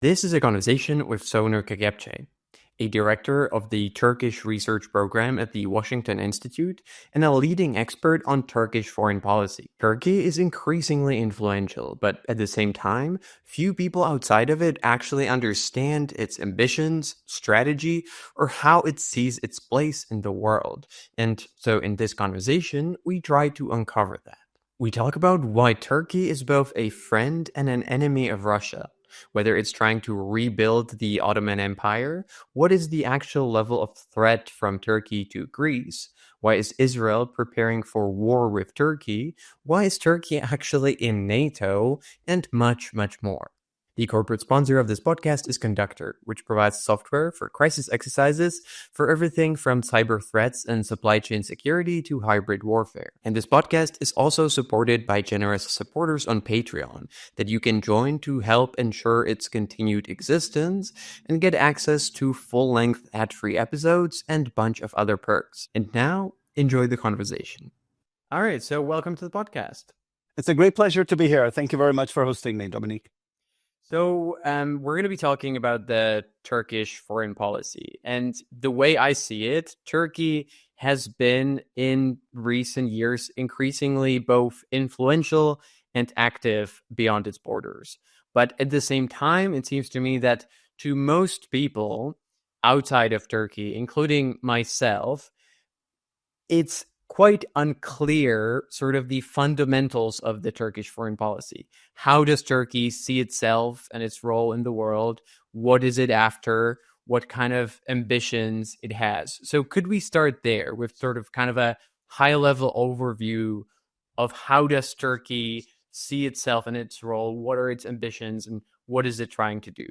This is a conversation with Soner Kagepce, a director of the Turkish Research Program at the Washington Institute and a leading expert on Turkish foreign policy. Turkey is increasingly influential, but at the same time, few people outside of it actually understand its ambitions, strategy, or how it sees its place in the world. And so in this conversation, we try to uncover that. We talk about why Turkey is both a friend and an enemy of Russia, whether it's trying to rebuild the Ottoman Empire, what is the actual level of threat from Turkey to Greece, why is Israel preparing for war with Turkey, why is Turkey actually in NATO, and much, much more. The corporate sponsor of this podcast is Conductor, which provides software for crisis exercises for everything from cyber threats and supply chain security to hybrid warfare. And this podcast is also supported by generous supporters on Patreon that you can join to help ensure its continued existence and get access to full-length ad-free episodes and a bunch of other perks. And now, enjoy the conversation. All right, so welcome to the podcast. It's a great pleasure to be here. Thank you very much for hosting me, Dominique. So we're going to be talking about the Turkish foreign policy. And the way I see it, Turkey has been in recent years increasingly both influential and active beyond its borders. But at the same time, it seems to me that to most people outside of Turkey, including myself, it's quite unclear sort of the fundamentals of the Turkish foreign policy. How does Turkey see itself and its role in the world? What is it after? What kind of ambitions it has? So could we start there with sort of kind of a high-level overview of how does Turkey see itself and its role? What are its ambitions and what is it trying to do?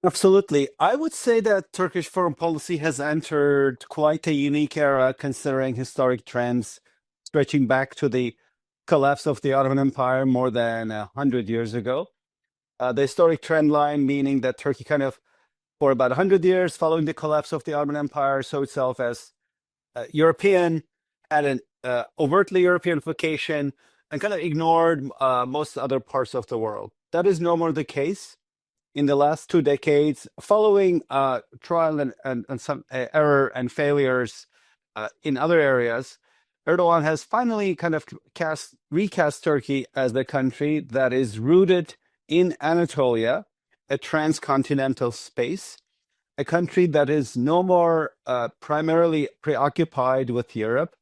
Absolutely. I would say that Turkish foreign policy has entered quite a unique era considering historic trends stretching back to the collapse of the Ottoman Empire more than 100 years ago. The historic trend line meaning that Turkey kind of, for about 100 years following the collapse of the Ottoman Empire, saw itself as European, had an overtly European vocation, and kind of ignored most other parts of the world. That is no more the case. In the last 2 decades, following trial and some error and failures in other areas, Erdogan has finally kind of recast Turkey as the country that is rooted in Anatolia, a transcontinental space, a country that is no more primarily preoccupied with Europe,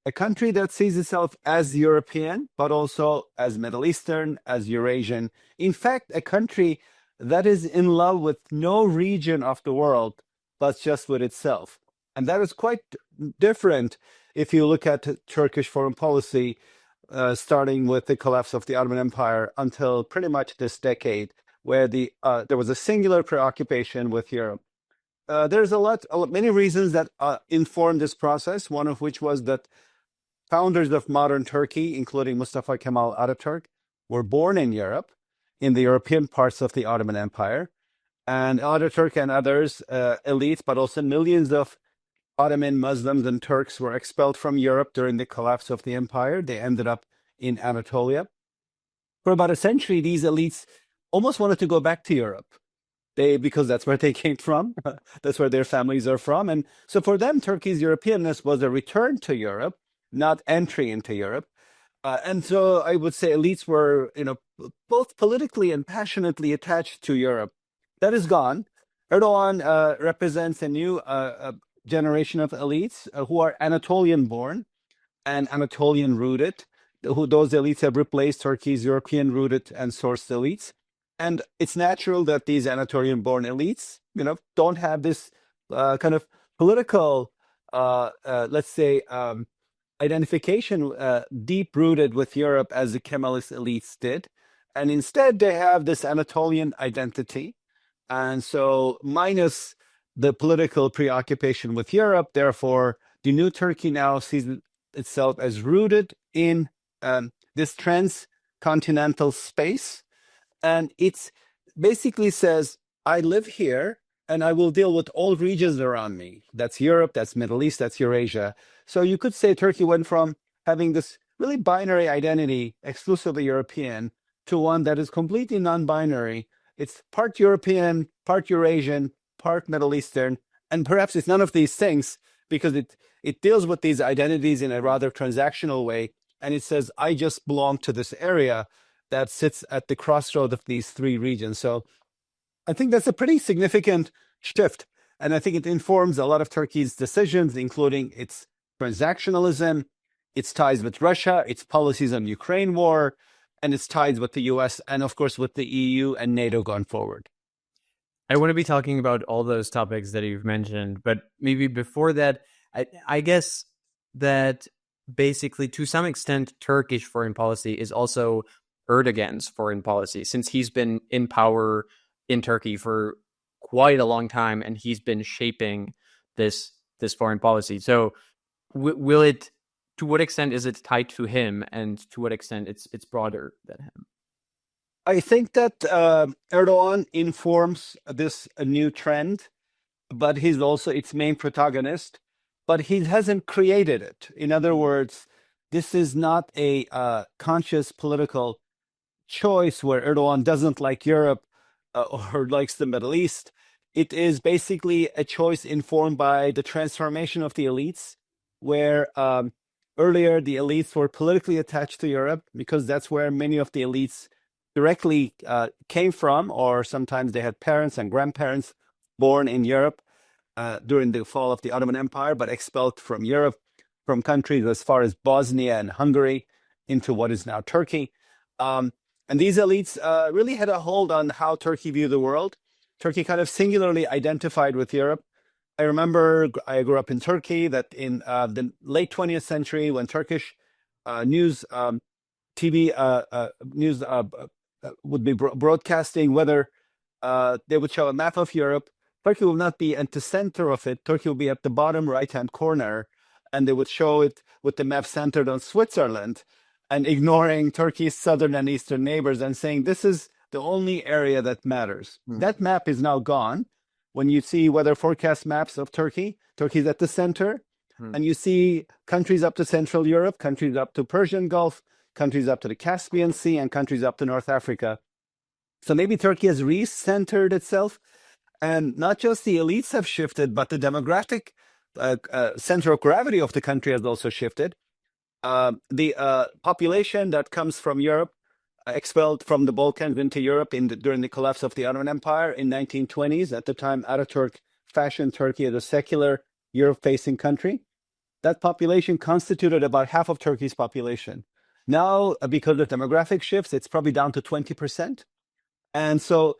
a country that sees itself as European, but also as Middle Eastern, as Eurasian. In fact, a country that is in love with no region of the world, but just with itself. And that is quite different if you look at Turkish foreign policy, starting with the collapse of the Ottoman Empire until pretty much this decade, where there was a singular preoccupation with Europe. There's many reasons that informed this process, one of which was that founders of modern Turkey, including Mustafa Kemal Ataturk, were born in Europe, in the European parts of the Ottoman Empire. And Ataturk and others, elites, but also millions of Ottoman Muslims and Turks were expelled from Europe during the collapse of the empire. They ended up in Anatolia. For about a century, these elites almost wanted to go back to Europe. Because that's where they came from. That's where their families are from. And so for them, Turkey's Europeanness was a return to Europe, not entry into Europe. And so I would say elites were, both politically and passionately attached to Europe. That is gone. Erdogan represents a new generation of elites who are Anatolian-born and Anatolian-rooted. Those elites have replaced Turkey's European-rooted and sourced elites. And it's natural that these Anatolian-born elites, don't have this kind of political, let's say, identification deep-rooted with Europe as the Kemalist elites did. And instead, they have this Anatolian identity. And so minus the political preoccupation with Europe, therefore, the new Turkey now sees itself as rooted in this transcontinental space. And it basically says, I live here, and I will deal with all regions around me. That's Europe, that's Middle East, that's Eurasia. So you could say Turkey went from having this really binary identity, exclusively European, to one that is completely non-binary It's part European, part Eurasian, part Middle Eastern, and perhaps it's none of these things because it deals with these identities in a rather transactional way, and it says, I just belong to this area that sits at the crossroad of these three regions. So I think that's a pretty significant shift, and I think it informs a lot of Turkey's decisions, including its transactionalism, its ties with Russia, its policies on Ukraine war, and its ties with the US, and of course with the EU and NATO going forward. I want to be talking about all those topics that you've mentioned, but maybe before that, I guess that basically, to some extent, Turkish foreign policy is also Erdogan's foreign policy, since he's been in power in Turkey for quite a long time, and he's been shaping this foreign policy. So, will it? To what extent is it tied to him, and to what extent it's broader than him? I think that Erdogan informs this new trend, but he's also its main protagonist, but he hasn't created it. In other words, this is not a conscious political choice where Erdogan doesn't like Europe or likes the Middle East. It is basically a choice informed by the transformation of the elites, where earlier the elites were politically attached to Europe because that's where many of the elites directly came from, or sometimes they had parents and grandparents born in Europe during the fall of the Ottoman Empire, but expelled from Europe, from countries as far as Bosnia and Hungary into what is now Turkey. And these elites really had a hold on how Turkey viewed the world. Turkey kind of singularly identified with Europe. I remember I grew up in Turkey, that in the late 20th century, when Turkish news, TV news would be broadcasting, whether they would show a map of Europe, Turkey will not be at the center of it. Turkey will be at the bottom right-hand corner, and they would show it with the map centered on Switzerland and ignoring Turkey's southern and eastern neighbors and saying this is the only area that matters. That map is now gone. When you see weather forecast maps of Turkey, Turkey's at the center, and you see countries up to Central Europe, countries up to Persian Gulf, countries up to the Caspian Sea, and countries up to North Africa. So maybe Turkey has re-centered itself, and not just the elites have shifted, but the demographic center of gravity of the country has also shifted. The population that comes from Europe, expelled from the Balkans into Europe during the collapse of the Ottoman Empire in 1920s, at the time Ataturk fashioned Turkey as a secular Europe-facing country. That population constituted about half of Turkey's population. Now, because of demographic shifts, it's probably down to 20%. And so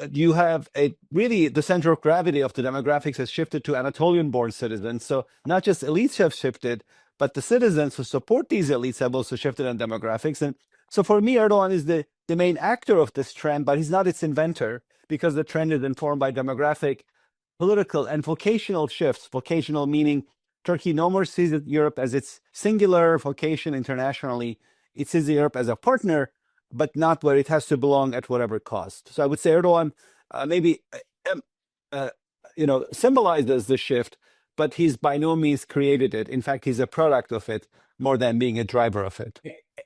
you have really the center of gravity of the demographics has shifted to Anatolian-born citizens. So not just elites have shifted, but the citizens who support these elites have also shifted in demographics. And so for me, Erdogan is the main actor of this trend, but he's not its inventor, because the trend is informed by demographic, political, and vocational shifts. Vocational meaning Turkey no more sees Europe as its singular vocation internationally. It sees Europe as a partner, but not where it has to belong at whatever cost. So I would say Erdogan maybe symbolizes the shift, but he's by no means created it. In fact, he's a product of it more than being a driver of it.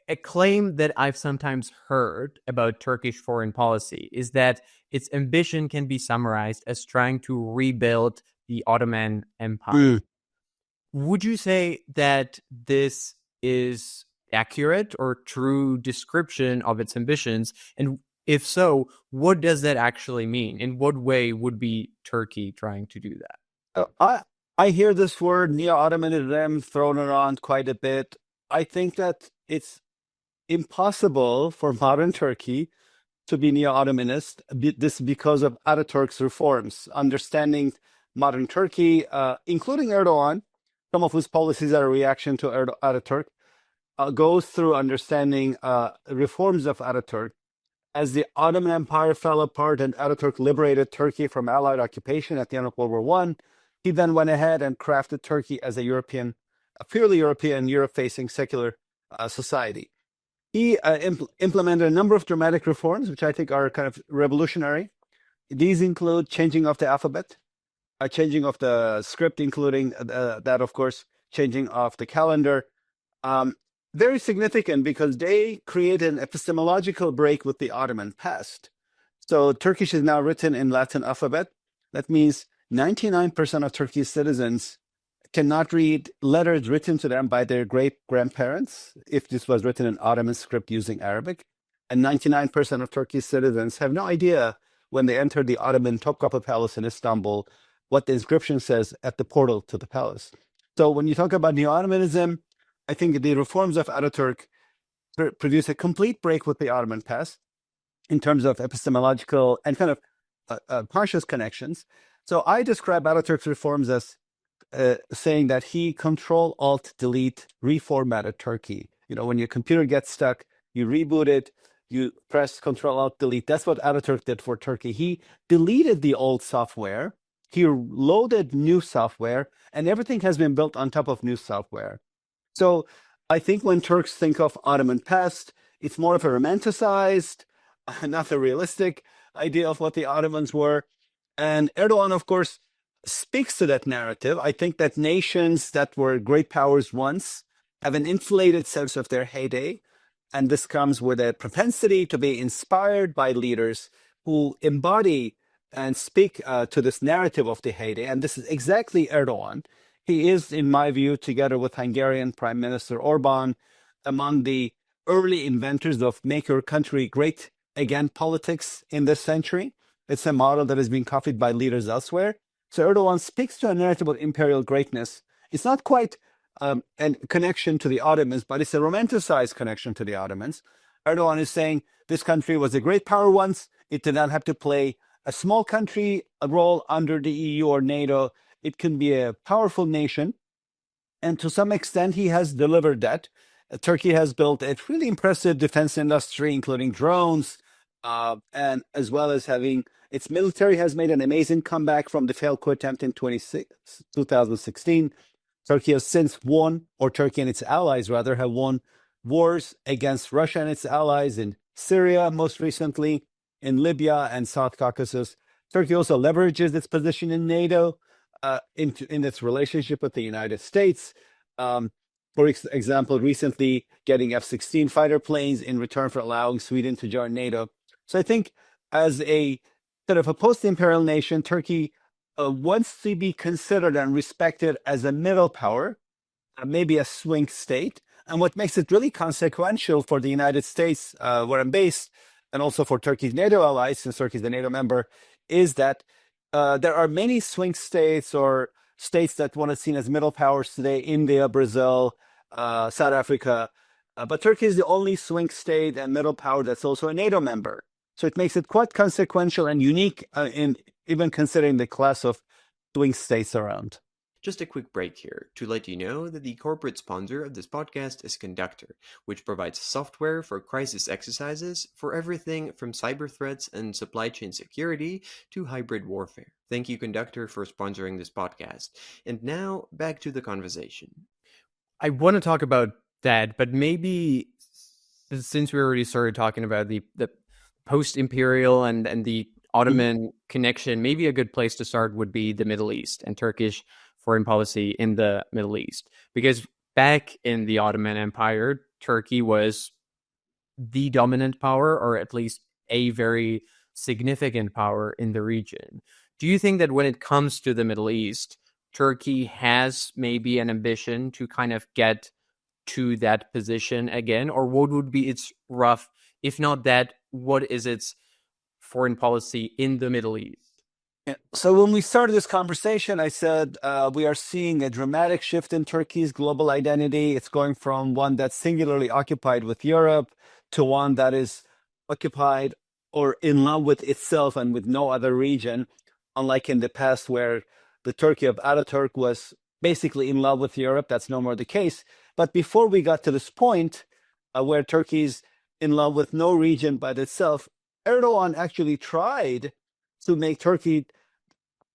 A claim that I've sometimes heard about Turkish foreign policy is that its ambition can be summarized as trying to rebuild the Ottoman Empire. Would you say that this is accurate or true description of its ambitions? And if so, what does that actually mean? In what way would be Turkey trying to do that? I hear this word neo-Ottomanism thrown around quite a bit. I think that it's impossible for modern Turkey to be neo-Ottomanist, this because of Ataturk's reforms. Understanding modern Turkey, including Erdogan, some of whose policies are a reaction to Ataturk, goes through understanding reforms of Ataturk. As the Ottoman Empire fell apart and Ataturk liberated Turkey from Allied occupation at the end of World War I, he then went ahead and crafted Turkey as a purely European, Europe-facing secular society. He implemented a number of dramatic reforms, which I think are kind of revolutionary. These include changing of the alphabet, changing of the script, including that, of course, changing of the calendar. Very significant because they created an epistemological break with the Ottoman past. So Turkish is now written in Latin alphabet. That means 99% of Turkey's citizens cannot read letters written to them by their great-grandparents, if this was written in Ottoman script using Arabic. And 99% of Turkey's citizens have no idea when they enter the Ottoman Topkapı Palace in Istanbul what the inscription says at the portal to the palace. So when you talk about Neo-Ottomanism, I think the reforms of Ataturk produce a complete break with the Ottoman past in terms of epistemological and kind of conscious connections. So I describe Ataturk's reforms as saying that he Control Alt Delete reformatted Turkey. You know, when your computer gets stuck, you reboot it, you press Control Alt Delete. That's what Ataturk did for Turkey. He deleted the old software, he loaded new software, and everything has been built on top of new software. So I think when Turks think of Ottoman past, it's more of a romanticized, not a realistic idea of what the Ottomans were. And Erdogan, of course, speaks to that narrative. I think that nations that were great powers once have an inflated sense of their heyday. And this comes with a propensity to be inspired by leaders who embody and speak to this narrative of the heyday. And this is exactly Erdogan. He is, in my view, together with Hungarian Prime Minister Orban, among the early inventors of make your country great again politics in this century. It's a model that has been copied by leaders elsewhere. So Erdogan speaks to a narrative of imperial greatness. It's not quite a connection to the Ottomans, but it's a romanticized connection to the Ottomans. Erdogan is saying this country was a great power once. It did not have to play a small country a role under the EU or NATO. It can be a powerful nation. And to some extent, he has delivered that. Turkey has built a really impressive defense industry, including drones, and as well as having its military has made an amazing comeback from the failed coup attempt in 2016. Turkey has since won, or Turkey and its allies rather, have won wars against Russia and its allies in Syria, most recently in Libya and South Caucasus. Turkey also leverages its position in NATO in its relationship with the United States. For example, recently getting F-16 fighter planes in return for allowing Sweden to join NATO. So I think as a sort of a post-imperial nation, Turkey wants to be considered and respected as a middle power, maybe a swing state. And what makes it really consequential for the United States, where I'm based, and also for Turkey's NATO allies, since Turkey is a NATO member, is that there are many swing states or states that want to be seen as middle powers today: India, Brazil, South Africa. But Turkey is the only swing state and middle power that's also a NATO member. So it makes it quite consequential and unique in even considering the class of swing states around. Just a quick break here to let you know that the corporate sponsor of this podcast is Conductor, which provides software for crisis exercises for everything from cyber threats and supply chain security to hybrid warfare. Thank you, Conductor, for sponsoring this podcast. And now, back to the conversation. I want to talk about that, but maybe since we already started talking about the post-imperial and the Ottoman connection, maybe a good place to start would be the Middle East and Turkish foreign policy in the Middle East. Because back in the Ottoman Empire, Turkey was the dominant power, or at least a very significant power in the region. Do you think that when it comes to the Middle East, Turkey has maybe an ambition to kind of get to that position again? Or what would be its rough, if not that, what is its foreign policy in the Middle East? Yeah. So when we started this conversation, I said we are seeing a dramatic shift in Turkey's global identity. It's going from one that's singularly occupied with Europe to one that is occupied or in love with itself and with no other region, unlike in the past where the Turkey of Ataturk was basically in love with Europe. That's no more the case. But before we got to this point where Turkey's in love with no region but itself, Erdogan actually tried to make Turkey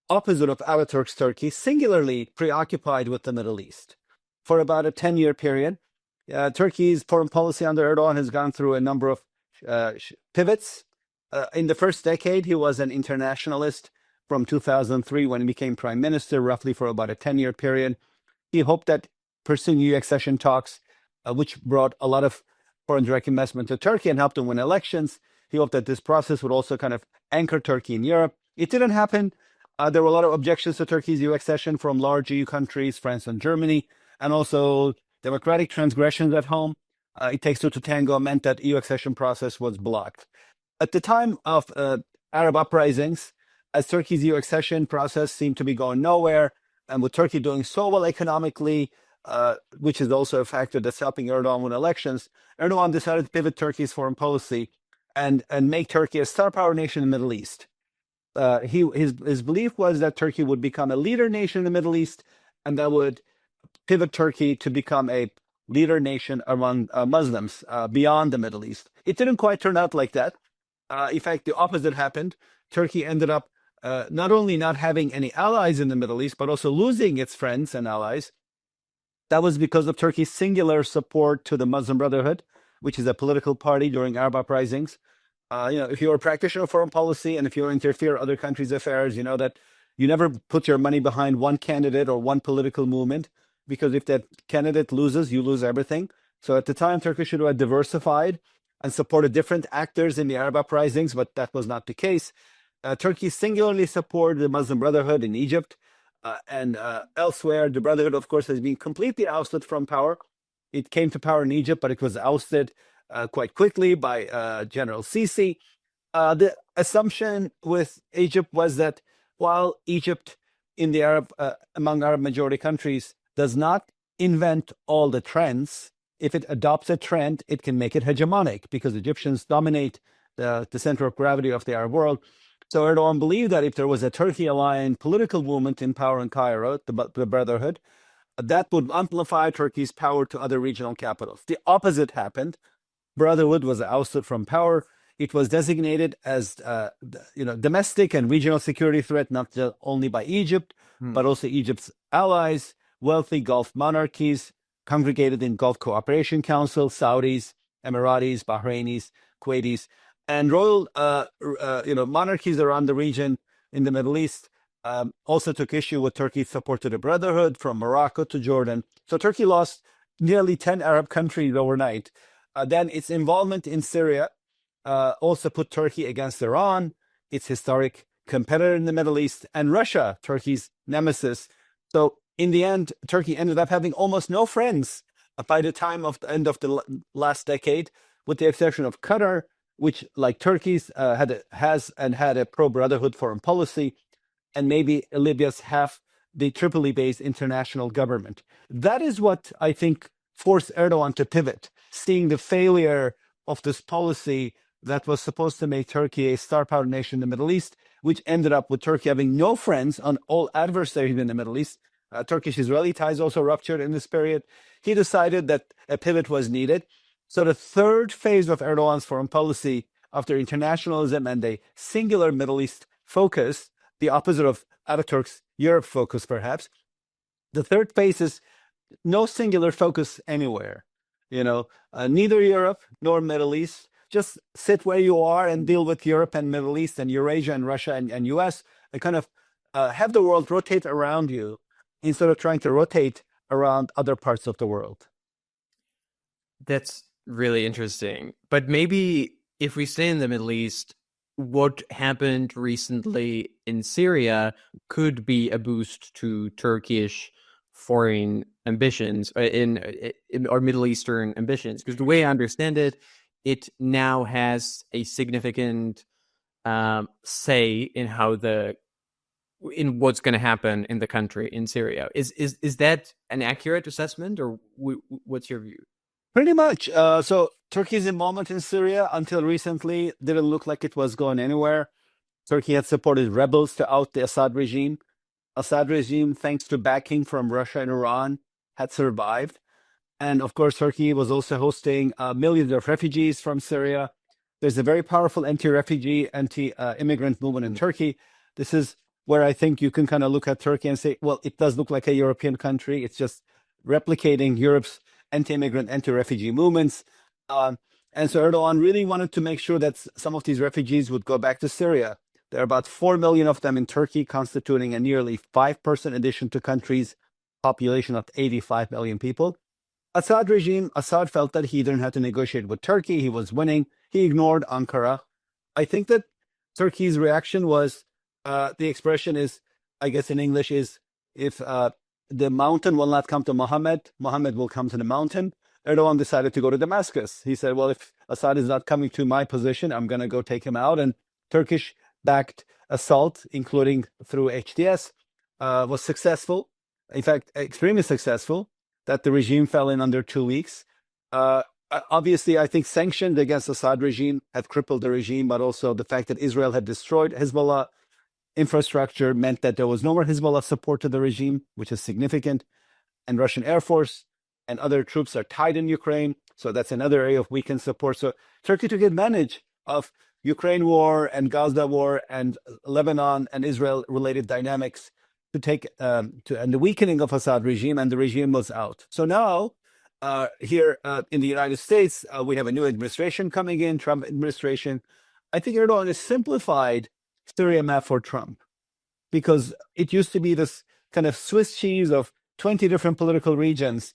opposite of Ataturk's Turkey, singularly preoccupied with the Middle East. For about a 10-year period, Turkey's foreign policy under Erdogan has gone through a number of pivots. In the first decade, he was an internationalist from 2003 when he became prime minister, roughly for about a 10-year period. He hoped that pursuing EU accession talks, which brought a lot of foreign direct investment to Turkey and helped him win elections, He hoped that this process would also kind of anchor Turkey in Europe. It didn't happen. There were a lot of objections to Turkey's EU accession from large EU countries, France and Germany, and also democratic transgressions at home. It takes two to tango meant that EU accession process was blocked. At the time of Arab uprisings, as Turkey's EU accession process seemed to be going nowhere, and with Turkey doing so well economically, which is also a factor that's helping Erdogan win elections, Erdogan decided to pivot Turkey's foreign policy and make Turkey a star power nation in the Middle East. His belief was that Turkey would become a leader nation in the Middle East, and that would pivot Turkey to become a leader nation among Muslims beyond the Middle East. It didn't quite turn out like that. In fact, the opposite happened. Turkey ended up not only not having any allies in the Middle East, but also losing its friends and allies. That was because of Turkey's singular support to the Muslim Brotherhood, which is a political party during Arab uprisings. If you're a practitioner of foreign policy and if you interfere in other countries' affairs, you know that you never put your money behind one candidate or one political movement, because if that candidate loses, you lose everything. So at the time, Turkey should have diversified and supported different actors in the Arab uprisings, but that was not the case. Turkey singularly supported the Muslim Brotherhood in Egypt and elsewhere. The Brotherhood, of course, has been completely ousted from power. It came to power in Egypt, but it was ousted quite quickly by General Sisi. The assumption with Egypt was that while Egypt in the among Arab majority countries does not invent all the trends, if it adopts a trend, it can make it hegemonic because Egyptians dominate the center of gravity of the Arab world. So Erdogan believed that if there was a Turkey-aligned political movement in power in Cairo, the Brotherhood, that would amplify Turkey's power to other regional capitals. The opposite happened. Brotherhood was ousted from power. It was designated as domestic and regional security threat, not just only by Egypt, but also Egypt's allies, wealthy Gulf monarchies congregated in Gulf Cooperation Council, Saudis, Emiratis, Bahrainis, Kuwaitis, and royal monarchies around the region in the Middle East also took issue with Turkey's support to the Brotherhood from Morocco to Jordan. So Turkey lost nearly 10 Arab countries overnight. Then its involvement in Syria also put Turkey against Iran, its historic competitor in the Middle East, and Russia, Turkey's nemesis. So in the end, Turkey ended up having almost no friends by the time of the end of the last decade, with the exception of Qatar, which, like Turkey's, had a pro-Brotherhood foreign policy, and maybe Libya's half the Tripoli-based international government. That is what I think forced Erdogan to pivot, seeing the failure of this policy that was supposed to make Turkey a star power nation in the Middle East, which ended up with Turkey having no friends on all adversaries in the Middle East. Turkish-Israeli ties also ruptured in this period. He decided that a pivot was needed. So the third phase of Erdogan's foreign policy, after internationalism and a singular Middle East focus, the opposite of Ataturk's Europe focus, perhaps, the third phase is no singular focus anywhere. Neither Europe nor Middle East. Just sit where you are and deal with Europe and Middle East and Eurasia and Russia and US, and kind of have the world rotate around you instead of trying to rotate around other parts of the world. That's really interesting. But maybe if we stay in the Middle East, what happened recently in Syria could be a boost to Turkish foreign ambitions in or Middle Eastern ambitions, because the way I understand it, it now has a significant say in what's going to happen in the country, in Syria. Is that an accurate assessment, or what's your view? Pretty much. So Turkey's involvement in Syria until recently didn't look like it was going anywhere. Turkey had supported rebels to oust the Assad regime. Assad regime, thanks to backing from Russia and Iran, had survived. And of course, Turkey was also hosting millions of refugees from Syria. There's a very powerful anti-refugee, anti-immigrant movement in Turkey. This is where I think you can kind of look at Turkey and say, well, it does look like a European country. It's just replicating Europe's anti-immigrant, anti-refugee movements. And so Erdogan really wanted to make sure that some of these refugees would go back to Syria. There are about 4 million of them in Turkey, constituting a nearly 5% addition to country's population of 85 million people. Assad felt that he didn't have to negotiate with Turkey. He was winning. He ignored Ankara. I think that Turkey's reaction was the expression is, I guess in English, is if the mountain will not come to Muhammad, Muhammad will come to the mountain. Erdogan decided to go to Damascus. He said, well, if Assad is not coming to my position, I'm going to go take him out. And Turkish backed assault, including through HTS, was successful. In fact, extremely successful, that the regime fell in under 2 weeks. Obviously, I think sanctions against Assad regime have crippled the regime, but also the fact that Israel had destroyed Hezbollah infrastructure meant that there was no more Hezbollah support to the regime, which is significant. And Russian Air Force and other troops are tied in Ukraine. So that's another area of weakened support. So Turkey took advantage of Ukraine war and Gaza war and Lebanon and Israel related dynamics to take and the weakening of Assad regime, and the regime was out. So now here in the United States, we have a new administration coming in, Trump administration. I think Erdogan has simplified Syria map for Trump, because it used to be this kind of Swiss cheese of 20 different political regions.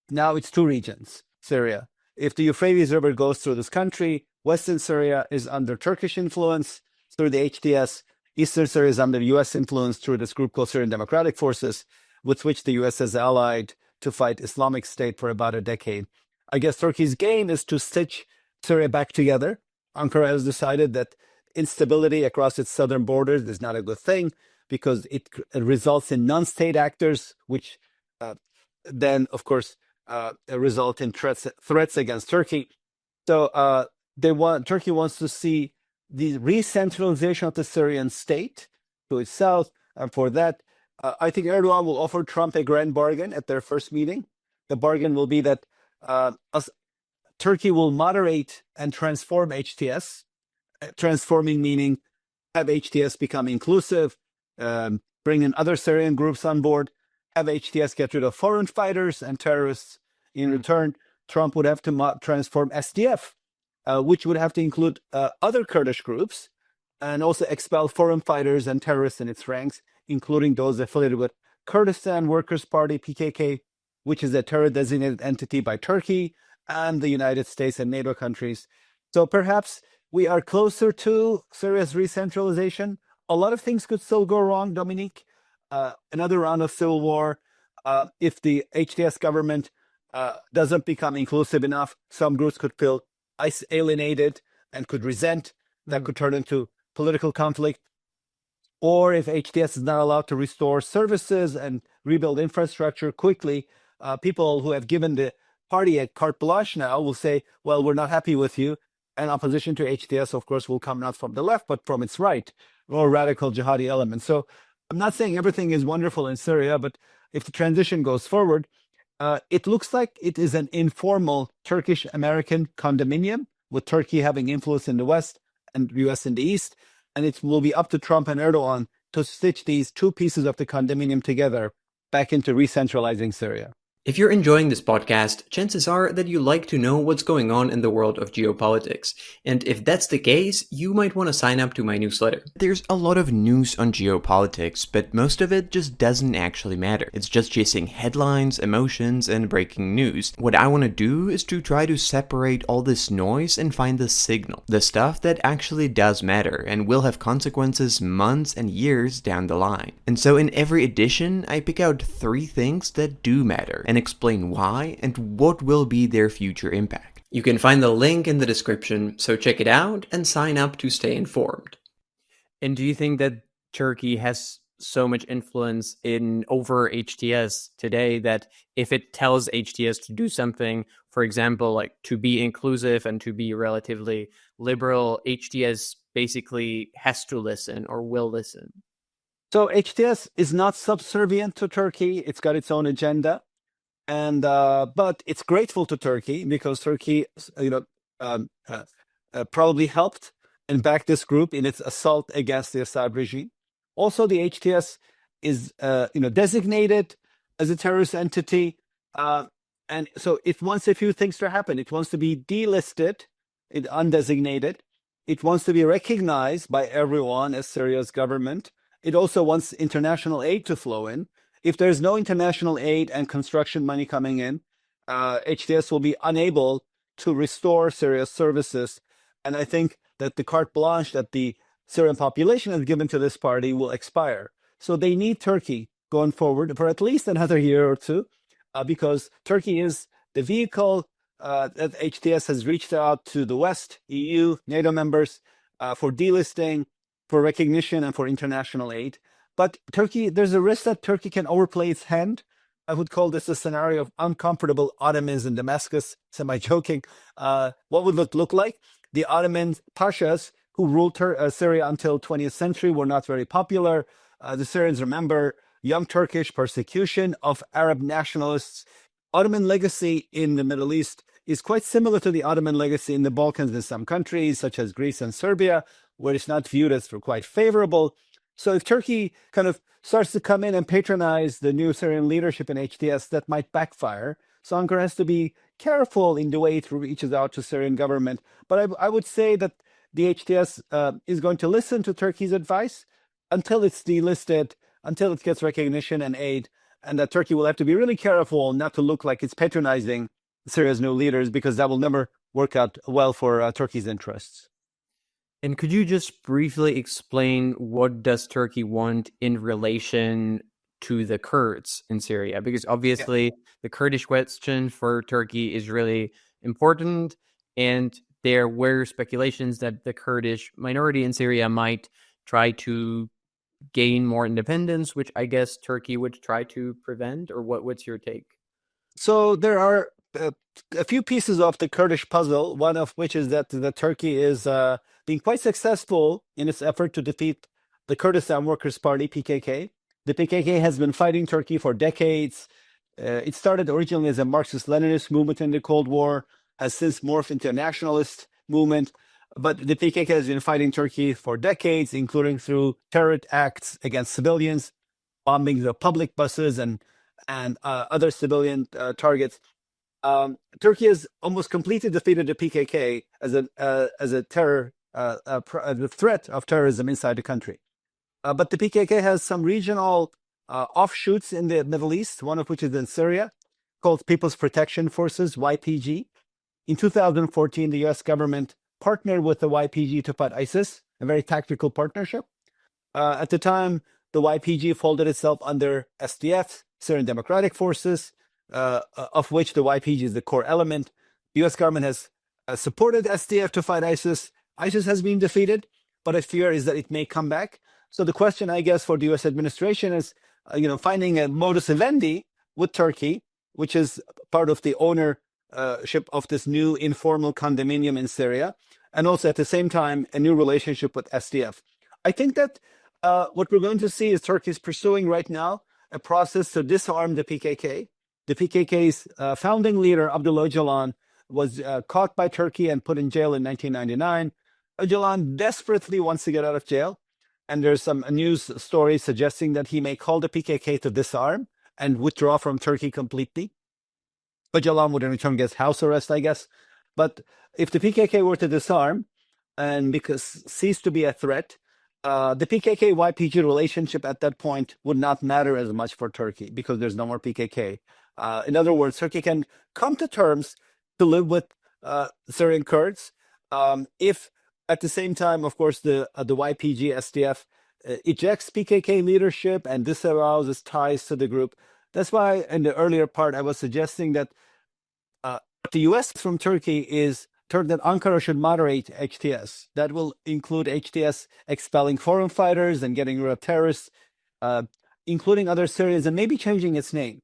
Now it's 2 regions, Syria. If the Euphrates River goes through this country, Western Syria is under Turkish influence through the HTS. Eastern Syria is under U.S. influence through this group called Syrian Democratic Forces, with which the U.S. has allied to fight Islamic State for about a decade. I guess Turkey's game is to stitch Syria back together. Ankara has decided that instability across its southern borders is not a good thing, because it results in non-state actors, which then, of course, result in threats against Turkey. So Turkey wants to see the re-centralization of the Syrian state to its south, and for that, I think Erdogan will offer Trump a grand bargain at their first meeting. The bargain will be that Turkey will moderate and transform HTS, transforming meaning have HTS become inclusive, bring in other Syrian groups on board, have HTS get rid of foreign fighters and terrorists. In return, Trump would have to transform SDF, which would have to include other Kurdish groups, and also expel foreign fighters and terrorists in its ranks, including those affiliated with Kurdistan Workers' Party, PKK, which is a terror-designated entity by Turkey and the United States and NATO countries. So perhaps we are closer to Syria's re-centralization. A lot of things could still go wrong, Dominique. Another round of civil war. If the HTS government doesn't become inclusive enough, some groups could feel alienated and could resent. That could turn into political conflict. Or if HTS is not allowed to restore services and rebuild infrastructure quickly, people who have given the party a carte blanche now will say, well, we're not happy with you. And opposition to HTS, of course, will come not from the left, but from its right, more radical jihadi elements. So I'm not saying everything is wonderful in Syria, but if the transition goes forward, it looks like it is an informal Turkish-American condominium, with Turkey having influence in the West and U.S. in the East. And it will be up to Trump and Erdogan to stitch these 2 pieces of the condominium together back into re-centralizing Syria. If you're enjoying this podcast, chances are that you like to know what's going on in the world of geopolitics. And if that's the case, you might want to sign up to my newsletter. There's a lot of news on geopolitics, but most of it just doesn't actually matter. It's just chasing headlines, emotions, and breaking news. What I want to do is to try to separate all this noise and find the signal, the stuff that actually does matter and will have consequences months and years down the line. And so in every edition, I pick out 3 things that do matter and explain why and what will be their future impact. You can find the link in the description, so check it out and sign up to stay informed. And do you think that Turkey has so much influence over HTS today that if it tells HTS to do something, for example, like to be inclusive and to be relatively liberal, HTS basically has to listen or will listen? So HTS is not subservient to Turkey. It's got its own agenda. And but it's grateful to Turkey, because Turkey, probably helped and backed this group in its assault against the Assad regime. Also, the HTS is, designated as a terrorist entity, and so it wants a few things to happen. It wants to be delisted, undesignated. It wants to be recognized by everyone as Syria's government. It also wants international aid to flow in. If there's no international aid and construction money coming in, HTS will be unable to restore Syria's services. And I think that the carte blanche that the Syrian population has given to this party will expire. So they need Turkey going forward for at least another year or two, because Turkey is the vehicle that HTS has reached out to the West, EU, NATO members, for delisting, for recognition, and for international aid. But Turkey, there's a risk that Turkey can overplay its hand. I would call this a scenario of uncomfortable Ottomans in Damascus, semi-joking. What would it look like? The Ottoman pashas who ruled Syria until 20th century were not very popular. The Syrians remember young Turkish persecution of Arab nationalists. Ottoman legacy in the Middle East is quite similar to the Ottoman legacy in the Balkans in some countries, such as Greece and Serbia, where it's not viewed as quite favorable. So if Turkey kind of starts to come in and patronize the new Syrian leadership in HTS, that might backfire. So Ankara has to be careful in the way it reaches out to Syrian government. But I would say that the HTS is going to listen to Turkey's advice until it's delisted, until it gets recognition and aid, and that Turkey will have to be really careful not to look like it's patronizing Syria's new leaders, because that will never work out well for Turkey's interests. And could you just briefly explain what does Turkey want in relation to the Kurds in Syria? Because obviously the Kurdish question for Turkey is really important, and there were speculations that the Kurdish minority in Syria might try to gain more independence, which I guess Turkey would try to prevent, or what's your take? So there are a few pieces of the Kurdish puzzle, one of which is that Turkey is being quite successful in its effort to defeat the Kurdistan Workers' Party, PKK. The PKK has been fighting Turkey for decades. It started originally as a Marxist-Leninist movement in the Cold War, has since morphed into a nationalist movement. But the PKK has been fighting Turkey for decades, including through terror acts against civilians, bombing the public buses and other civilian targets. Turkey has almost completely defeated the PKK as a terror the threat of terrorism inside the country. But the PKK has some regional offshoots in the Middle East, one of which is in Syria, called People's Protection Forces, YPG. In 2014, the US government partnered with the YPG to fight ISIS, a very tactical partnership. At the time, the YPG folded itself under SDF, Syrian Democratic Forces, of which the YPG is the core element. The US government has supported SDF to fight ISIS. ISIS has been defeated, but a fear is that it may come back. So the question, I guess, for the US administration is, finding a modus vivendi with Turkey, which is part of the ownership of this new informal condominium in Syria, and also at the same time, a new relationship with SDF. I think that what we're going to see is Turkey is pursuing right now a process to disarm the PKK. The PKK's founding leader, Abdullah Öcalan, was caught by Turkey and put in jail in 1999. Öcalan desperately wants to get out of jail, and there's some news stories suggesting that he may call the PKK to disarm and withdraw from Turkey completely. Öcalan would in return get house arrest, I guess. But if the PKK were to disarm and cease to be a threat, the PKK-YPG relationship at that point would not matter as much for Turkey because there's no more PKK. In other words, Turkey can come to terms to live with Syrian Kurds if at the same time, of course, the YPG SDF ejects PKK leadership and disavows its ties to the group. That's why in the earlier part I was suggesting that the US from Turkey is that Ankara should moderate HTS. That will include HTS expelling foreign fighters and getting rid of terrorists, including other Syrians, and maybe changing its name.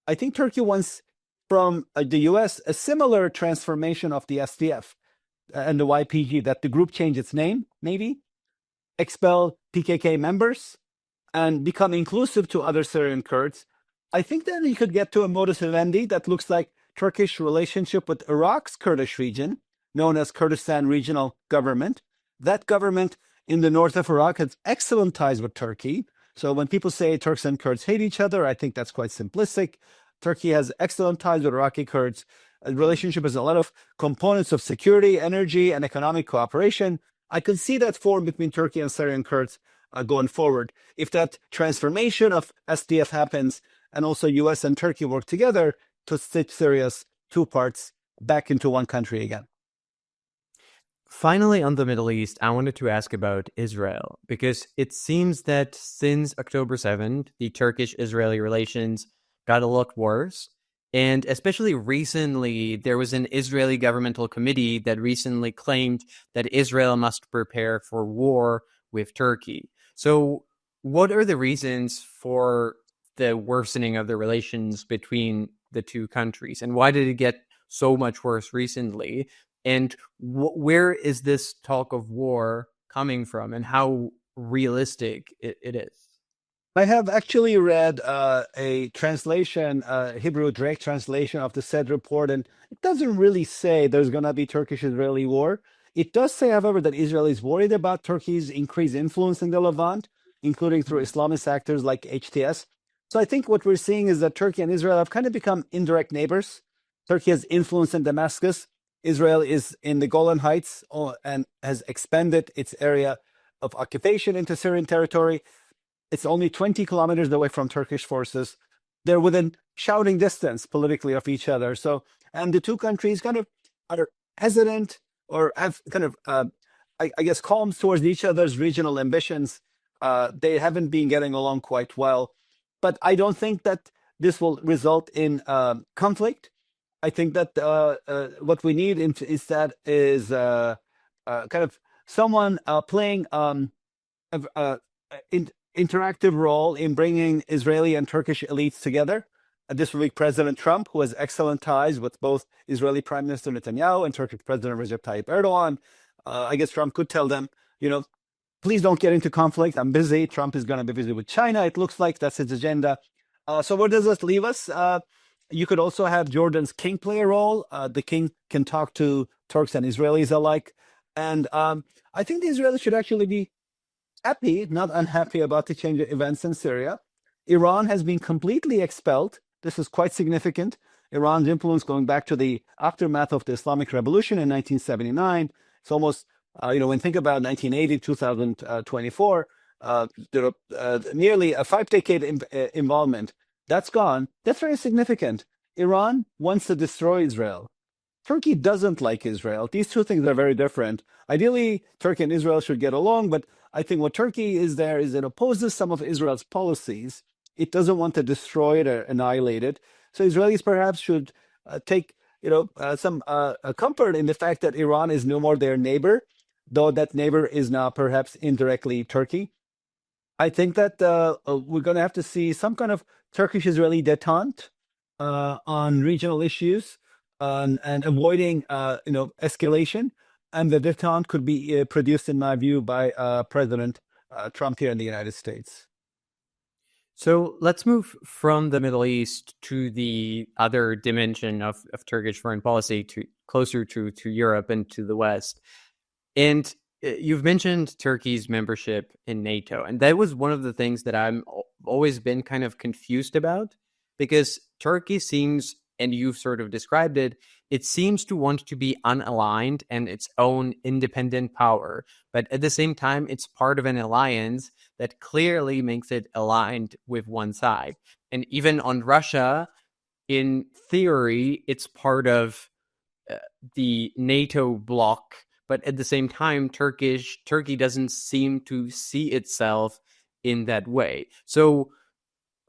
I think Turkey wants from the US a similar transformation of the SDF and the YPG, that the group change its name, maybe, expel PKK members, and become inclusive to other Syrian Kurds. I think then you could get to a modus vivendi that looks like Turkish relationship with Iraq's Kurdish region, known as Kurdistan Regional Government. That government in the north of Iraq has excellent ties with Turkey. So when people say Turks and Kurds hate each other, I think that's quite simplistic. Turkey has excellent ties with Iraqi Kurds. The relationship has a lot of components of security, energy, and economic cooperation. I could see that form between Turkey and Syrian Kurds going forward. If that transformation of SDF happens, and also US and Turkey work together to stitch Syria's two parts back into one country again. finally, on the Middle East, I wanted to ask about Israel, because it seems that since October 7th, the Turkish-Israeli relations got a lot worse. And especially recently, there was an Israeli governmental committee that recently claimed that Israel must prepare for war with Turkey. So, what are the reasons for the worsening of the relations between the two countries? And why did it get so much worse recently? And where is this talk of war coming from, and how realistic it is? I have actually read a translation, Hebrew direct translation of the said report, and it doesn't really say there's going to be Turkish-Israeli war. It does say, however, that Israel is worried about Turkey's increased influence in the Levant, including through Islamist actors like HTS. So I think what we're seeing is that Turkey and Israel have kind of become indirect neighbors. Turkey has influence in Damascus. Israel is in the Golan Heights and has expanded its area of occupation into Syrian territory. It's only 20 kilometers away from Turkish forces. They're within shouting distance politically of each other. So, and the two countries kind of are hesitant or have kind of, I guess, calms towards each other's regional ambitions. They haven't been getting along quite well. But I don't think that this will result in conflict. I think that what we need instead is kind of someone playing interactive role in bringing Israeli and Turkish elites together. This week, President Trump, who has excellent ties with both Israeli Prime Minister Netanyahu and Turkish President Recep Tayyip Erdogan, I guess Trump could tell them, please don't get into conflict. I'm busy. Trump is going to be busy with China. It looks like that's his agenda. So where does this leave us? You could also have Jordan's king play a role. The king can talk to Turks and Israelis alike. And I think the Israelis should actually be happy, not unhappy about the change of events in Syria. Iran has been completely expelled. This is quite significant. Iran's influence going back to the aftermath of the Islamic Revolution in 1979. It's almost, when you think about 1980, 2024, nearly a 5-decade involvement. That's gone. That's very significant. Iran wants to destroy Israel. Turkey doesn't like Israel. These two things are very different. Ideally, Turkey and Israel should get along, but I think what Turkey is there is it opposes some of Israel's policies. It doesn't want to destroy it or annihilate it. So Israelis perhaps should take some comfort in the fact that Iran is no more their neighbor, though that neighbor is now perhaps indirectly Turkey. I think that we're going to have to see some kind of Turkish-Israeli detente on regional issues and avoiding escalation. And the detente could be produced, in my view, by President Trump here in the United States. So let's move from the Middle East to the other dimension of Turkish foreign policy, to closer to Europe and to the West. And you've mentioned Turkey's membership in NATO, and that was one of the things that I've always been kind of confused about, because Turkey seems, and you've sort of described it, it seems to want to be unaligned and its own independent power. But at the same time, it's part of an alliance that clearly makes it aligned with one side. And even on Russia, in theory, it's part of the NATO bloc. But at the same time, Turkey doesn't seem to see itself in that way. So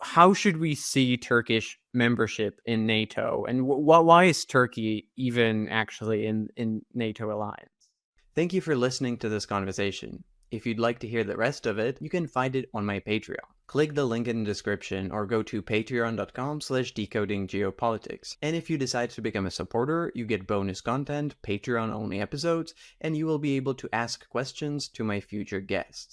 how should we see Turkish membership in NATO, and why is Turkey even actually in NATO alliance? Thank you for listening to this conversation. If you'd like to hear the rest of it, you can find it on my Patreon. Click the link in the description or go to patreon.com/decodinggeopolitics. And if you decide to become a supporter, you get bonus content, Patreon-only episodes, and you will be able to ask questions to my future guests.